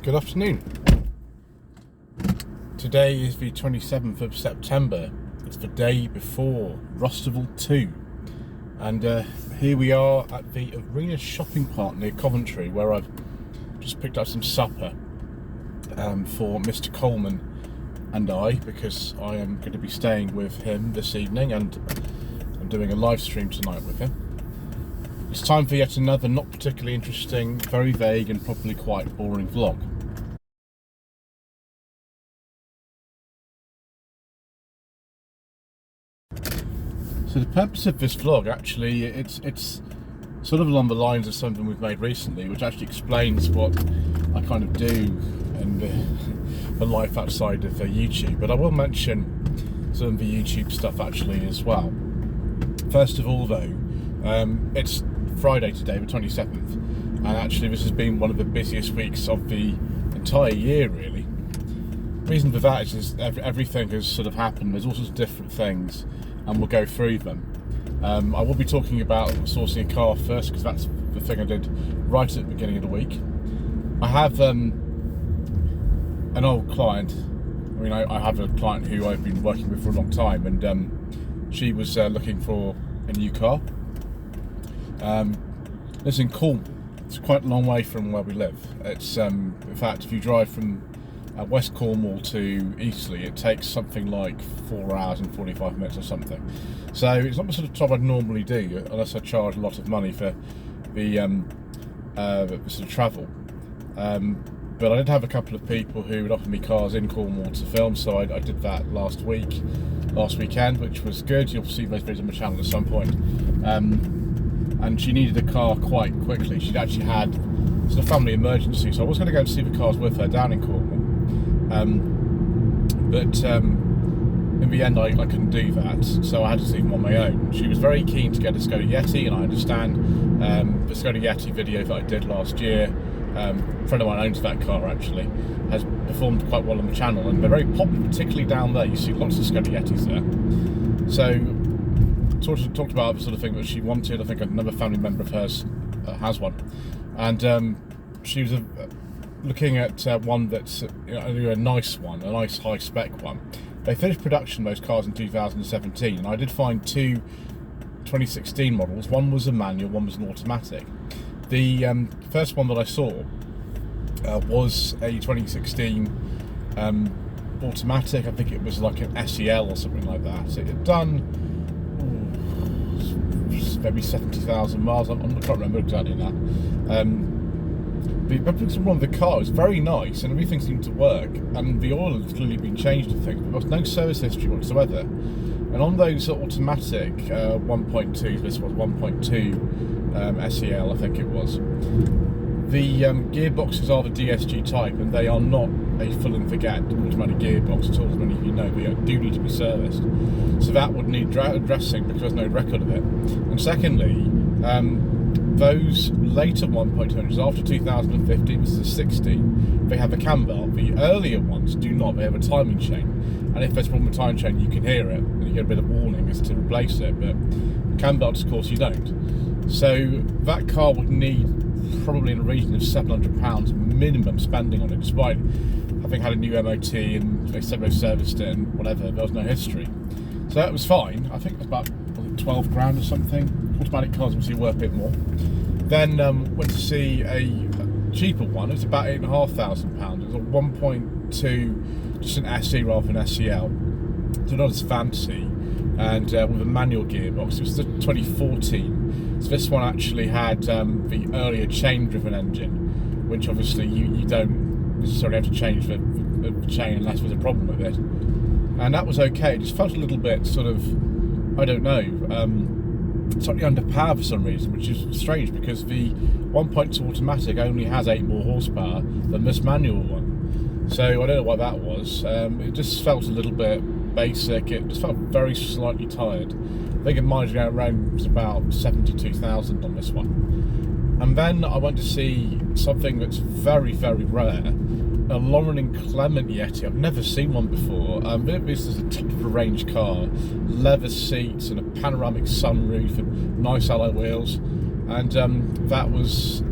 Good afternoon. Today is the 27th of September. It's the day before Rostival 2. And here we are at the Arena Shopping Park near Coventry, where I've just picked up some supper for Mr. Coleman and I, because I am going to be staying with him this evening and I'm doing a live stream tonight with him. It's time for yet another not particularly interesting, very vague and probably quite boring vlog. So the purpose of this vlog, actually, it's sort of along the lines of something we've made recently, which actually explains what I kind of do and the life outside of YouTube. But I will mention some of the YouTube stuff actually as well. First of all, though, it's Friday today, the 27th, and actually this has been one of the busiest weeks of the entire year, really. The reason for that is everything has sort of happened. There's all sorts of different things, and we'll go through them. I will be talking about sourcing a car first, because that's the thing I did right at the beginning of the week. I have an old client. I mean, I have a client who I've been working with for a long time, and she was looking for a new car. Lives in Cornwall. It's quite a long way from where we live. It's in fact, if you drive from West Cornwall to Eastleigh, it takes something like 4 hours and 45 minutes or something. So it's not the sort of job I'd normally do unless I charge a lot of money for the sort of travel. But I did have a couple of people who would offer me cars in Cornwall to film, so I did that last weekend, which was good. You'll see those videos on my channel at some point. And she needed a car quite quickly. She'd actually had sort of family emergency, so I was going to go and see the cars with her down in Cornwall. But in the end I couldn't do that, so I had to see them on my own. She was very keen to get a Skoda Yeti, and I understand the Skoda Yeti video that I did last year, a friend of mine owns that car actually, has performed quite well on the channel, and they're very popular, particularly down there. You see lots of Skoda Yetis there. So talked about the sort of thing that she wanted. I think another family member of hers has one, and she was looking at one that's a nice one, a nice high spec one. They finished production of those cars in 2017, and I did find two 2016 models. One was a manual, one was an automatic. The first one that I saw was a 2016 automatic. I think it was like an SEL or something like that. It had done maybe 70,000 miles. I can't remember exactly that. The wrong with the car is very nice, and everything seemed to work, and the oil has clearly been changed, I think, but there was no service history whatsoever. And on those automatic 1.2, this was 1.2 SEL, I think it was, the gearboxes are the DSG type, and they are not a fill and forget automatic gearbox at all, as many of you know. They do need to be serviced, so that would need addressing because there's no record of it. And secondly, those later 1.2 engines after 2015, this is a 16, they have a cam belt. The earlier ones do not. They have a timing chain, and if there's a problem with timing chain, you can hear it and you get a bit of warning as to replace it, but cam belts, of course, you don't. So that car would need probably in the region of £700 minimum spending on it, despite having had a new MOT and they said they've serviced it and whatever. There was no history, so that was fine. I think it was about 12 grand or something. Automatic cars obviously worth a bit more. Then went to see a cheaper one. It was about £8,500. It was a 1.2, just an SE rather than SEL, so not as fancy, and with a manual gearbox. It was the 2014. So this one actually had the earlier chain-driven engine, which obviously you don't necessarily have to change the chain unless there's a problem with it. And that was okay. It just felt a little bit sort of, I don't know, slightly underpowered for some reason, which is strange because the 1.2 automatic only has 8 more horsepower than this manual one. So I don't know what that was. It just felt a little bit basic. It just felt very slightly tired. I think it might go around about 72,000 on this one. And then I went to see something that's very, very rare, a Lauren and Clement Yeti. I've never seen one before. This is a top of the range car, leather seats and a panoramic sunroof and nice alloy wheels, and that was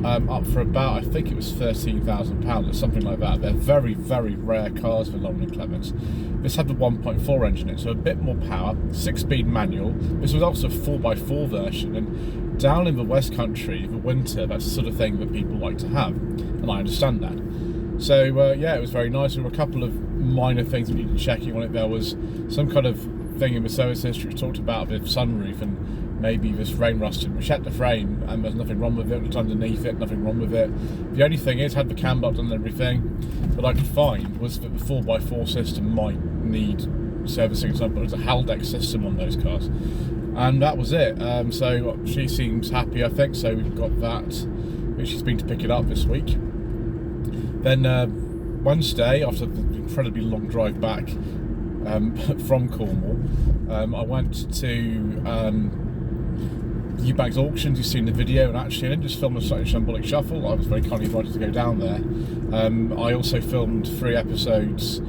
up for about, I think it was £13,000 or something like that. They're very, very rare cars for Lauren and Clements. This had the 1.4 engine in it, so a bit more power, 6-speed manual. This was also a 4x4 version, and down in the West Country, in the winter, that's the sort of thing that people like to have, and I understand that. So yeah, it was very nice. There were a couple of minor things we needed checking on it. There was some kind of thing in the service history which talked about the sunroof, and maybe this rain rusted. We checked the frame and there's nothing wrong with it. Looked underneath it, nothing wrong with it. The only thing is, had the cam belt and everything that I could find was that the 4x4 system might need servicing, but it's a Haldex system on those cars, and that was it. So she seems happy, I think, so we've got that. She's been to pick it up this week. Then Wednesday, after the incredibly long drive back from Cornwall, I went to Eubanks Auctions. You've seen the video, and actually I didn't just film a slightly shambolic shuffle. I was very kindly invited to go down there. I also filmed 3 episodes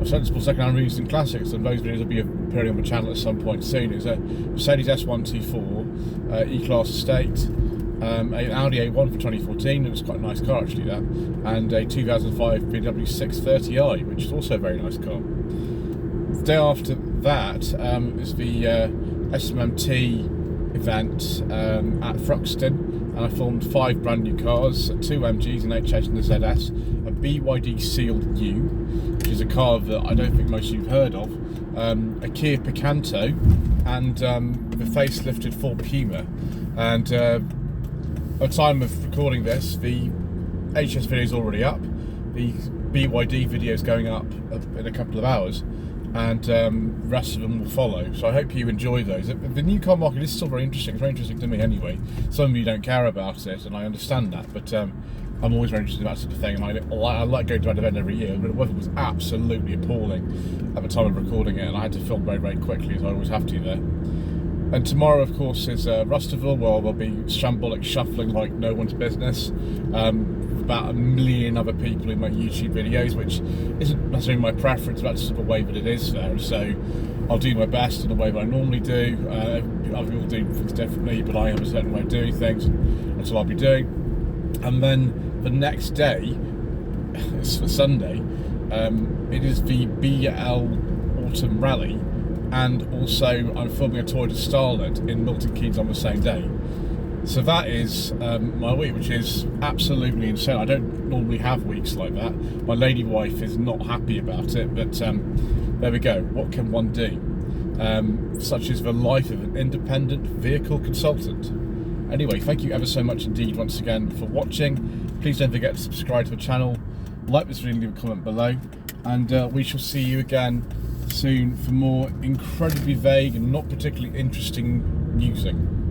of Sensible Second-Hand Reviews and Classics, and those videos will be appearing on the channel at some point soon. It's a Mercedes S124 E-Class Estate, an Audi A1 for 2014, it was quite a nice car actually, that, and a 2005 BMW 630i, which is also a very nice car. The day after that is the SMMT event at Thruxton, and I filmed 5 brand new cars, 2 MGs, an HS and a ZS, a BYD Sealed U, which is a car that I don't think most of you have heard of, a Kia Picanto, and the facelifted Ford Puma. And at the time of recording this, the HS video is already up, the BYD video is going up in a couple of hours, and the rest of them will follow. So I hope you enjoy those. The new car market is still very interesting. It's very interesting to me anyway. Some of you don't care about it, and I understand that, but I'm always very interested in that sort of thing, and I like going to that event every year. But the weather was absolutely appalling at the time of recording it, and I had to film very, very quickly, as I always have to there. And tomorrow, of course, is Rusterville, where there'll be shambolic shuffling like no one's business. About 1 million other people in my YouTube videos, which isn't necessarily my preference, but that's sort of the way that it is there. So I'll do my best in the way that I normally do. Other people do things differently, but I have a certain way of doing things, and that's what I'll be doing. And then the next day, it's for Sunday, it is the BL Autumn Rally, and also I'm filming a tour to Starlet in Milton Keynes on the same day. So that is my week, which is absolutely insane. I don't normally have weeks like that. My lady wife is not happy about it, but there we go. What can one do? Such is the life of an independent vehicle consultant. Anyway, thank you ever so much indeed once again for watching. Please don't forget to subscribe to the channel, like this video, leave a comment below, and we shall see you again soon for more incredibly vague and not particularly interesting musing.